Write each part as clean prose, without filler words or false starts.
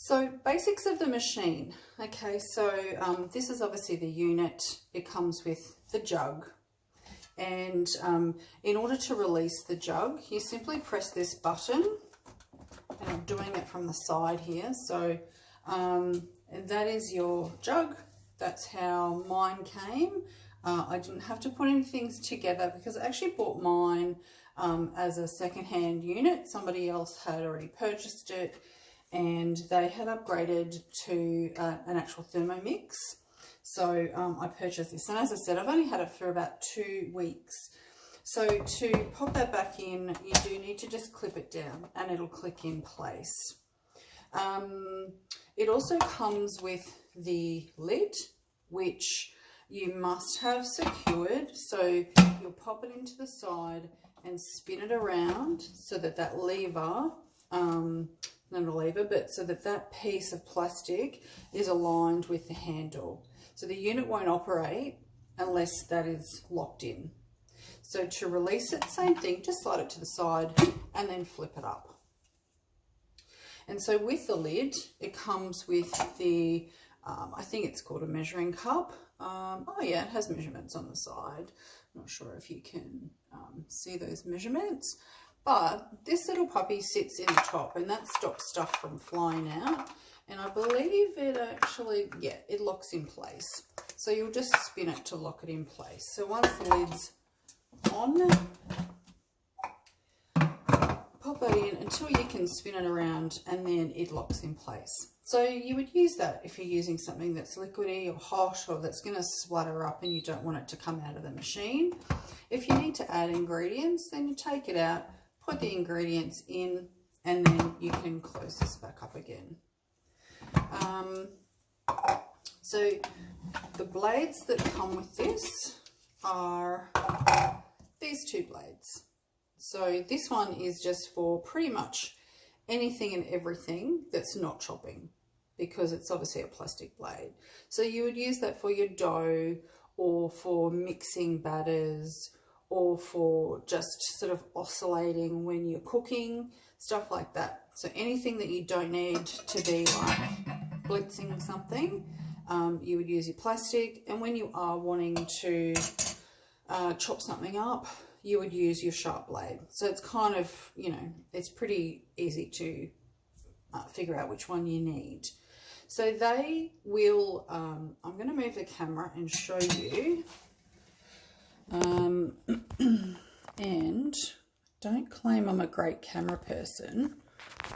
So basics of the machine. Okay, so this is obviously the unit. It comes with the jug. And in order to release the jug, you simply press this button. And I'm doing it from the side here. So that is your jug. That's how mine came. I didn't have to put anything together because I actually bought mine as a second-hand unit. Somebody else had already purchased it and they had upgraded to an actual Thermomix. So I purchased this, and as I said, I've only had it for about 2 weeks. So to pop that back in, you do need to just clip it down and it'll click in place. It also comes with the lid, which you must have secured. So you'll pop it into the side and spin it around so that that lever, not a lever, but so that that piece of plastic is aligned with the handle. So the unit won't operate unless that is locked in. So to release it, same thing, just slide it to the side and then flip it up. And so with the lid, it comes with the, I think it's called a measuring cup. Oh yeah, it has measurements on the side. I'm not sure if you can see those measurements. But this little puppy sits in the top and that stops stuff from flying out. And I believe it actually, yeah, it locks in place. So you'll just spin it to lock it in place. So once the lid's on, pop that in until you can spin it around and then it locks in place. So you would use that if you're using something that's liquidy or hot or that's going to splatter up and you don't want it to come out of the machine. If you need to add ingredients, then you take it out, put the ingredients in, and then you can close this back up again. So the blades that come with this are these 2 blades. So this one is just for pretty much anything and everything that's not chopping, because it's obviously a plastic blade. So you would use that for your dough or for mixing batters or for just sort of oscillating when you're cooking, stuff like that. So anything that you don't need to be like blitzing something, you would use your plastic. And when you are wanting to chop something up, you would use your sharp blade. So it's kind of, you know, it's pretty easy to figure out which one you need. So they will, I'm going to move the camera and show you. And don't claim I'm a great camera person,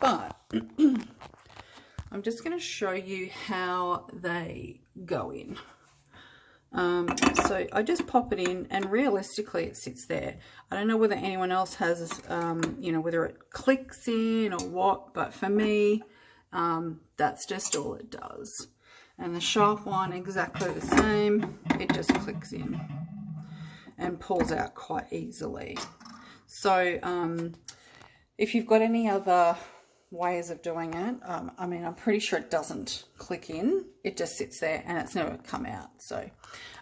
but I'm just going to show you how they go in. So I just pop it in and realistically it sits there. I don't know whether anyone else has, you know, whether it clicks in or what, but for me, that's just all it does. And the sharp one, exactly the same. It just clicks in and pulls out quite easily. So if you've got any other ways of doing it, I mean, I'm pretty sure it doesn't click in. It just sits there and it's never come out. So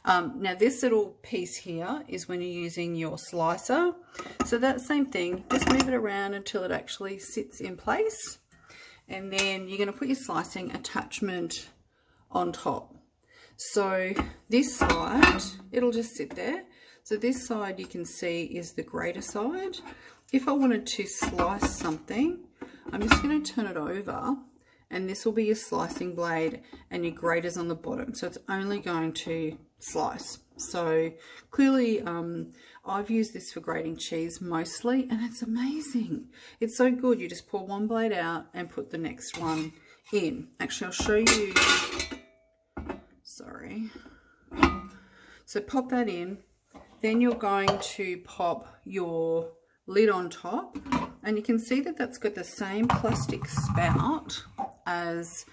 now this little piece here is when you're using your slicer. So that same thing, just move it around until it actually sits in place. And then you're going to put your slicing attachment on top. So this side, it'll just sit there. So this side you can see is the grater side. If I wanted to slice something, I'm just going to turn it over and this will be your slicing blade and your grater's on the bottom. So it's only going to slice. So clearly I've used this for grating cheese mostly and it's amazing. It's so good. You just pull one blade out and put the next one in. Actually, I'll show you. Sorry. So pop that in. Then you're going to pop your lid on top and you can see that that's got the same plastic spout as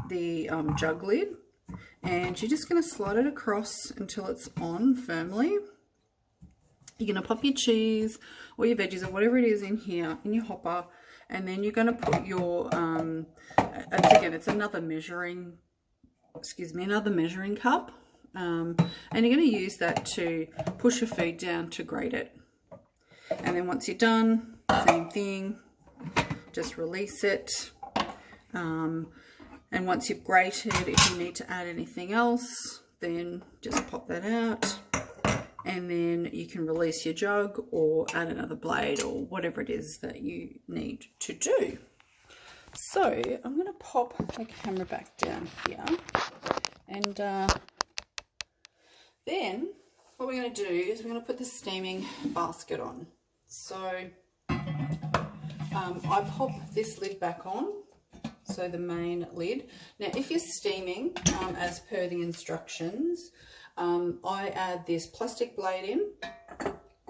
the jug lid, and you're just going to slide it across until it's on firmly. You're going to pop your cheese or your veggies or whatever it is in here in your hopper, and then you're going to put your it's another measuring cup. And you're going to use that to push your food down to grate it. And then once you're done, same thing, just release it. And once you've grated, if you need to add anything else, then just pop that out. And then you can release your jug or add another blade or whatever it is that you need to do. So I'm going to pop the camera back down here. And then what we're going to do is we're going to put the steaming basket on. So I pop this lid back on, so the main lid. Now if you're steaming as per the instructions, I add this plastic blade in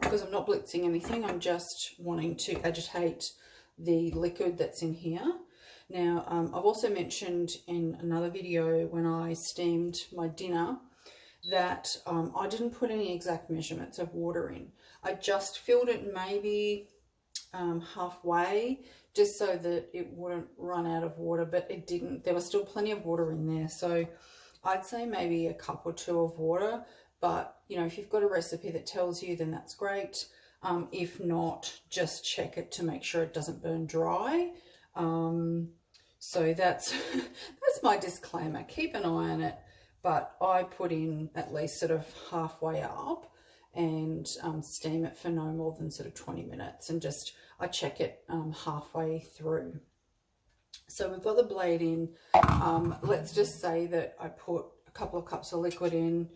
because I'm not blitzing anything. I'm just wanting to agitate the liquid that's in here. Now I've also mentioned in another video when I steamed my dinner that I didn't put any exact measurements of water in. I just filled it maybe halfway, just so that it wouldn't run out of water, but it didn't. There was still plenty of water in there, so I'd say maybe a cup or two of water. But you know, if you've got a recipe that tells you, then that's great. If not, just check it to make sure it doesn't burn dry. So that's my disclaimer. Keep an eye on it, but I put in at least sort of halfway up and steam it for no more than sort of 20 minutes, and just I check it halfway through. So we've got the blade in. Let's just say that I put a couple of cups of liquid in.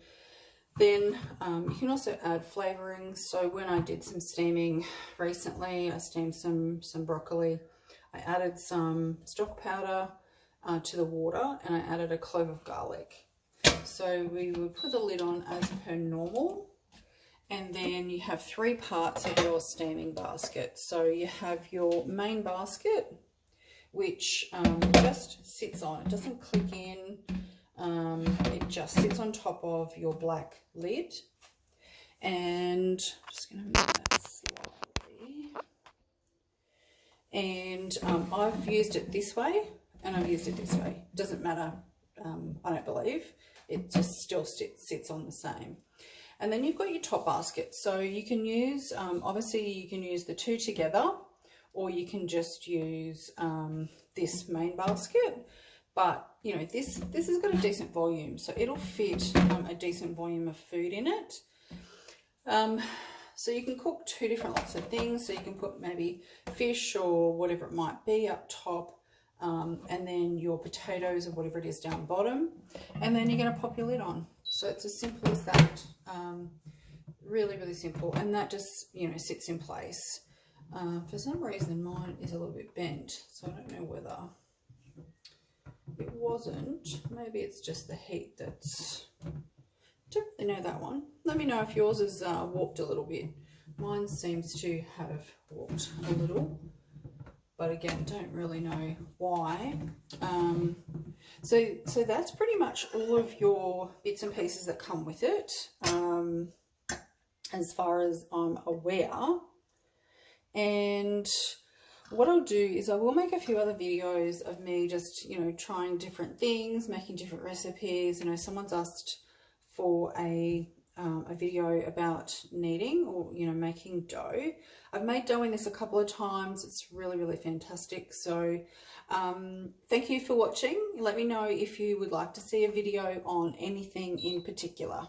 Then you can also add flavorings. So when I did some steaming recently, I steamed some broccoli. I added some stock powder to the water, and I added a clove of garlic. So we would put the lid on as per normal. And then you have 3 parts of your steaming basket. So you have your main basket, which just sits on. It doesn't click in. It just sits on top of your black lid. And I'm just going to move that slightly. And I've used it this way, and I've used it this way. Doesn't matter, I don't believe. It just still sits on the same. And then you've got your top basket. So you can use, obviously you can use the 2 together, or you can just use this main basket. But, you know, this has got a decent volume, so it'll fit a decent volume of food in it. So you can cook 2 different lots of things. So you can put maybe fish or whatever it might be up top, and then your potatoes or whatever it is down bottom. And then you're going to pop your lid on. So it's as simple as that. Really, really simple. And that just, you know, sits in place. For some reason, mine is a little bit bent, so I don't know whether it wasn't. Maybe it's just the heat that's... Don't really know that one. Let me know if yours is warped a little bit. Mine seems to have warped a little, but again, don't really know why. So that's pretty much all of your bits and pieces that come with it, as far as I'm aware. And what I'll do is I will make a few other videos of me just, you know, trying different things, making different recipes. You know, someone's asked for a video about kneading, or, you know, making dough. I've made dough in this a couple of times. It's really, really fantastic. So thank you for watching. Let me know if you would like to see a video on anything in particular.